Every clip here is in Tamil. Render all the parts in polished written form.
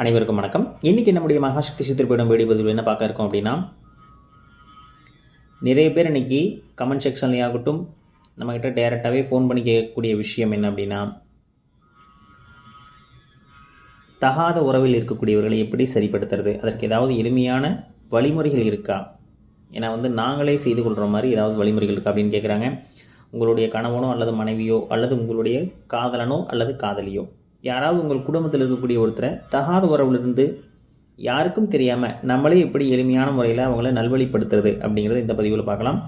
அனைவருக்கும் வணக்கம். இன்றைக்கி நம்முடைய மகாசக்தி சித்திரப்பீடம் வீடியோ பதிவில் என்ன பார்க்க இருக்கோம் அப்படின்னா, நிறைய பேர் இன்றைக்கி கமெண்ட் செக்ஷன்லேயே ஆகட்டும், நம்மக்கிட்ட டைரெக்டாகவே ஃபோன் பண்ணி கேட்கக்கூடிய விஷயம் என்ன அப்படின்னா, தகாத உறவில் இருக்கக்கூடியவர்களை எப்படி சரிப்படுத்துறது, அதற்கு ஏதாவது எளிமையான வழிமுறைகள் இருக்கா? ஏன்னா நாங்களே செய்து கொள்கிற மாதிரி ஏதாவது வழிமுறைகள் இருக்கா அப்படின்னு கேட்குறாங்க. உங்களுடைய கணவனோ அல்லது மனைவியோ அல்லது உங்களுடைய காதலனோ அல்லது காதலியோ யாராவது உங்கள் குடும்பத்தில் இருக்கக்கூடிய ஒருத்தரை தகாத உறவிலிருந்து யாருக்கும் தெரியாமல் நம்மளே எப்படி எளிமையான முறையில் அவங்கள நல்வழிப்படுத்துறது அப்படிங்கிறத இந்த பதிவில் பார்க்கலாம்.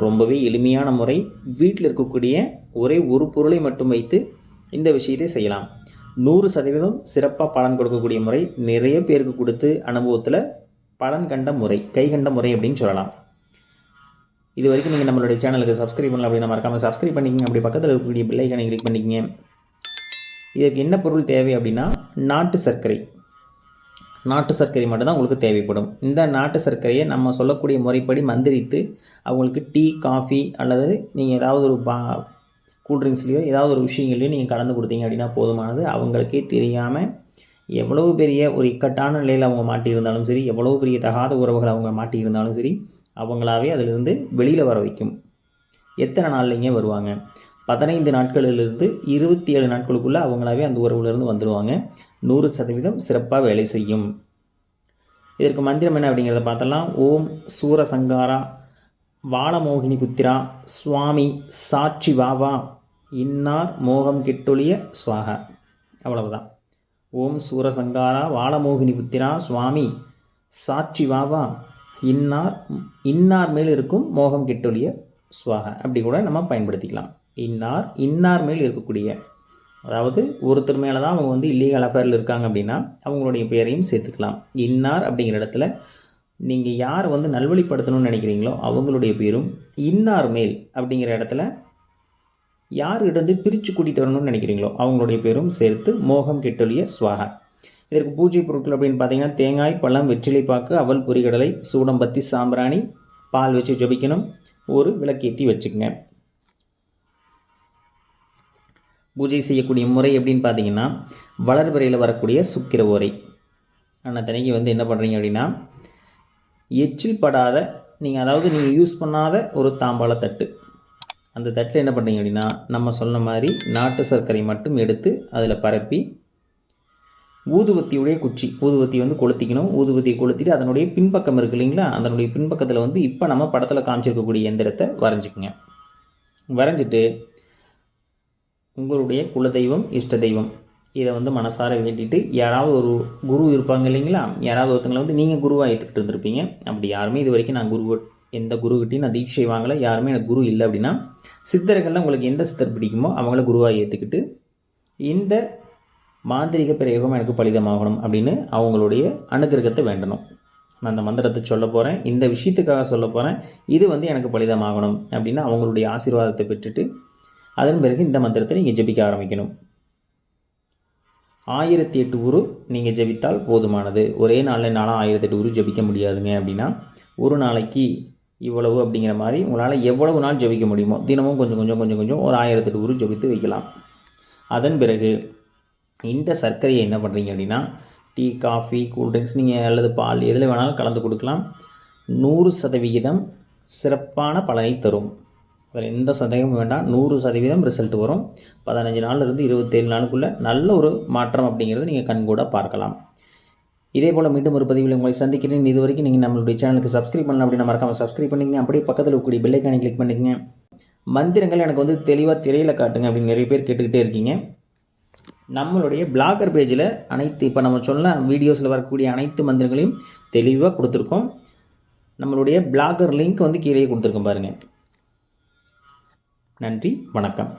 ரொம்பவே எளிமையான முறை. வீட்டில் இருக்கக்கூடிய ஒரே ஒரு பொருளை மட்டும் வைத்து இந்த விஷயத்தை செய்யலாம். 100% சிறப்பாக பலன் கொடுக்கக்கூடிய முறை. நிறைய பேருக்கு கொடுத்து அனுபவத்தில் பலன் கண்ட முறை, கை கண்ட முறை அப்படின்னு சொல்லலாம். இது வரைக்கும் நீங்கள் நம்மளுடைய சேனலுக்கு சப்ஸ்கிரைப் பண்ணலாம் அப்படின்னா மறக்காமல் சப்ஸ்கிரைப் பண்ணிக்கங்க. அப்படி பக்கத்தில் இருக்கக்கூடிய பெல் ஐகானை கிளிக் பண்ணிக்கங்க. இதற்கு என்ன பொருள் தேவை அப்படின்னா, நாட்டு சர்க்கரை மட்டும்தான் உங்களுக்கு தேவைப்படும். இந்த நாட்டு சர்க்கரையை நம்ம சொல்லக்கூடிய முறைப்படி மந்திரித்து அவங்களுக்கு டீ, காஃபி அல்லது நீங்கள் ஏதாவது ஒரு கூல்ட்ரிங்க்ஸ்லையோ ஏதாவது ஒரு விஷயங்களையோ நீங்கள் கலந்து கொடுத்தீங்க அப்படின்னா போதுமானது. அவங்களுக்கே தெரியாமல் எவ்வளவு பெரிய ஒரு இக்கட்டான நிலையில் அவங்க மாட்டியிருந்தாலும் சரி, எவ்வளவு பெரிய தகாத உறவுகள் அவங்க மாட்டியிருந்தாலும் சரி, அவங்களாவே அதிலிருந்து வெளியில் வர வைக்கும். எத்தனை நாள்லைங்க வருவாங்க? 15 நாட்களிலிருந்து 27 நாட்களுக்குள்ளே அவங்களாவே அந்த உறவுலேருந்து வந்துடுவாங்க. 100% சிறப்பாக வேலை செய்யும். இதற்கு மந்திரம் என்ன அப்படிங்கிறத பார்த்தலாம். ஓம் சூரசங்காரா வாலமோகினி புத்திரா சுவாமி சாட்சி வாவா இன்னார் மோகம் கெட்டொழிய ஸ்வாகா. அவ்வளவுதான். ஓம் சூரசங்காரா வாலமோகினி புத்திரா சுவாமி சாட்சி வாவா இன்னார் மேல் இருக்கும் மோகம் கெட்டொழிய ஸ்வாகா. அப்படி கூட நம்ம பயன்படுத்திக்கலாம். இன்னார் மேல் இருக்கக்கூடிய, அதாவது ஒருத்தர் மேலே தான் அவங்க இல்லீகல் அஃபேரில் இருக்காங்க அப்படின்னா அவங்களுடைய பேரையும் சேர்த்துக்கலாம். இன்னார் அப்படிங்கிற இடத்துல நீங்கள் யார் நல்வழிப்படுத்தணும்னு நினைக்கிறீங்களோ அவங்களுடைய பேரும், இன்னார் மேல் அப்படிங்கிற இடத்துல யார்கிட்ட பிரித்து கூட்டிகிட்டு வரணும்னு நினைக்கிறீங்களோ அவங்களுடைய பேரும் சேர்த்து மோகம் கெட்டொழிய ஸ்வாகா. இதற்கு பூஜை பொருட்கள் அப்படின்னு பார்த்தீங்கன்னா, தேங்காய், பழம், வெற்றிலைப்பாக்கு, அவல், பொரிகடலை, சூடம்பத்தி, சாம்பிராணி, பால் வச்சு ஜபிக்கணும். ஒரு விளக்கேற்றி வச்சுக்கோங்க. பூஜை செய்யக்கூடிய முறை எப்படின்னு பார்த்தீங்கன்னா, வளர்பிறையில் வரக்கூடிய சுக்கிர ஓரை அன்னத்தனைக்கு என்ன பண்ணுறீங்க அப்படின்னா, எச்சில் படாத நீங்கள் யூஸ் பண்ணாத ஒரு தாம்பாள தட்டு, அந்த தட்டில் என்ன பண்ணுறீங்க அப்படின்னா, நம்ம சொன்ன மாதிரி நாட்டு சர்க்கரை மட்டும் எடுத்து அதில் பரப்பி ஊதுவத்தியுடைய குச்சி, ஊதுவத்தி கொளுத்திக்கணும். ஊதுவத்தியை கொளுத்திட்டு அதனுடைய பின்பக்கம் இருக்குது இல்லைங்களா, அதனுடைய பின்பக்கத்தில் இப்போ நம்ம படத்தில் காமிச்சிருக்கக்கூடிய எந்திரத்தை வரைஞ்சிக்குங்க. வரைஞ்சிட்டு உங்களுடைய குலதெய்வம், இஷ்ட தெய்வம் இதை மனசார வேண்டிட்டு, யாராவது ஒரு குரு இருப்பாங்க இல்லைங்களா, யாராவது ஒருத்தங்களை நீங்கள் குருவாக ஏற்றுக்கிட்டு இருந்திருப்பீங்க. அப்படி யாருமே இது வரைக்கும் நான் எந்த குருக்கிட்டையும் நான் தீட்சை வாங்கலை, யாருமே எனக்கு குரு இல்லை அப்படின்னா, சித்தர்களில் உங்களுக்கு எந்த சித்தர் பிடிக்குமோ அவங்கள குருவாக ஏற்றுக்கிட்டு, இந்த மாந்திரிக பிரயோகம் எனக்கு பலிதமாகணும் அப்படின்னு அவங்களுடைய அனுகிரகத்தை வேண்டணும். நான் அந்த மந்திரத்தை சொல்ல போகிறேன், இந்த விஷயத்துக்காக சொல்ல போகிறேன், இது எனக்கு பலிதமாகணும் அப்படின்னு அவங்களுடைய ஆசீர்வாதத்தை பெற்றுட்டு அதன் பிறகு இந்த மந்திரத்தை நீங்கள் ஜபிக்க ஆரம்பிக்கணும். 1008 உரு நீங்கள் ஜபித்தால் போதுமானது. ஒரே நாளில் 1008 உரு ஜபிக்க முடியாதுங்க. அப்படின்னா ஒரு நாளைக்கு இவ்வளவு அப்படிங்கிற மாதிரி உங்களால் எவ்வளவு நாள் ஜபிக்க முடியுமோ தினமும் கொஞ்சம் ஒரு 1008 உரு ஜபித்து வைக்கலாம். அதன் பிறகு இந்த சர்க்கரையை என்ன பண்ணுறீங்க அப்படின்னா, டீ, காஃபி, கூல்ட்ரிங்க்ஸ் நீங்கள் அல்லது பால் எதில் வேணாலும் கலந்து கொடுக்கலாம். 100% சிறப்பான பலனை தரும். அதில் எந்த சந்தேகமும் வேண்டாம். 100% ரிசல்ட் வரும். 15 நாள்லேருந்து 27 நாளுக்குள்ளே நல்ல ஒரு மாற்றம் அப்படிங்கிறது நீங்கள் கண்கூட பார்க்கலாம். இதே போல் மீண்டும் ஒரு பதிவில் உங்களை சந்திக்கிறேன். இது வரைக்கும் நீங்கள் நம்மளுடைய சேனலுக்கு சப்ஸ்கிரைப் பண்ணலாம் அப்படின்னா மறக்காமல் சப்ஸ்கிரைப் பண்ணிக்கங்க. அப்படியே பக்கத்தில் இருக்கக்கூடிய பெல் ஐகானை கிளிக் பண்ணிக்கங்க. மந்திரங்கள் எனக்கு தெளிவாக திரையில் காட்டுங்க அப்படின்னு நிறைய பேர் கேட்டுக்கிட்டே இருக்கீங்க. நம்மளுடைய பிளாகர் பேஜில் அனைத்து இப்போ நம்ம சொன்ன வீடியோஸில் வரக்கூடிய அனைத்து மந்திரங்களையும் தெளிவாக கொடுத்துருக்கோம். நம்மளுடைய பிளாகர் லிங்க் கீழே கொடுத்துருக்கோம் பாருங்கள். நன்றி, வணக்கம்.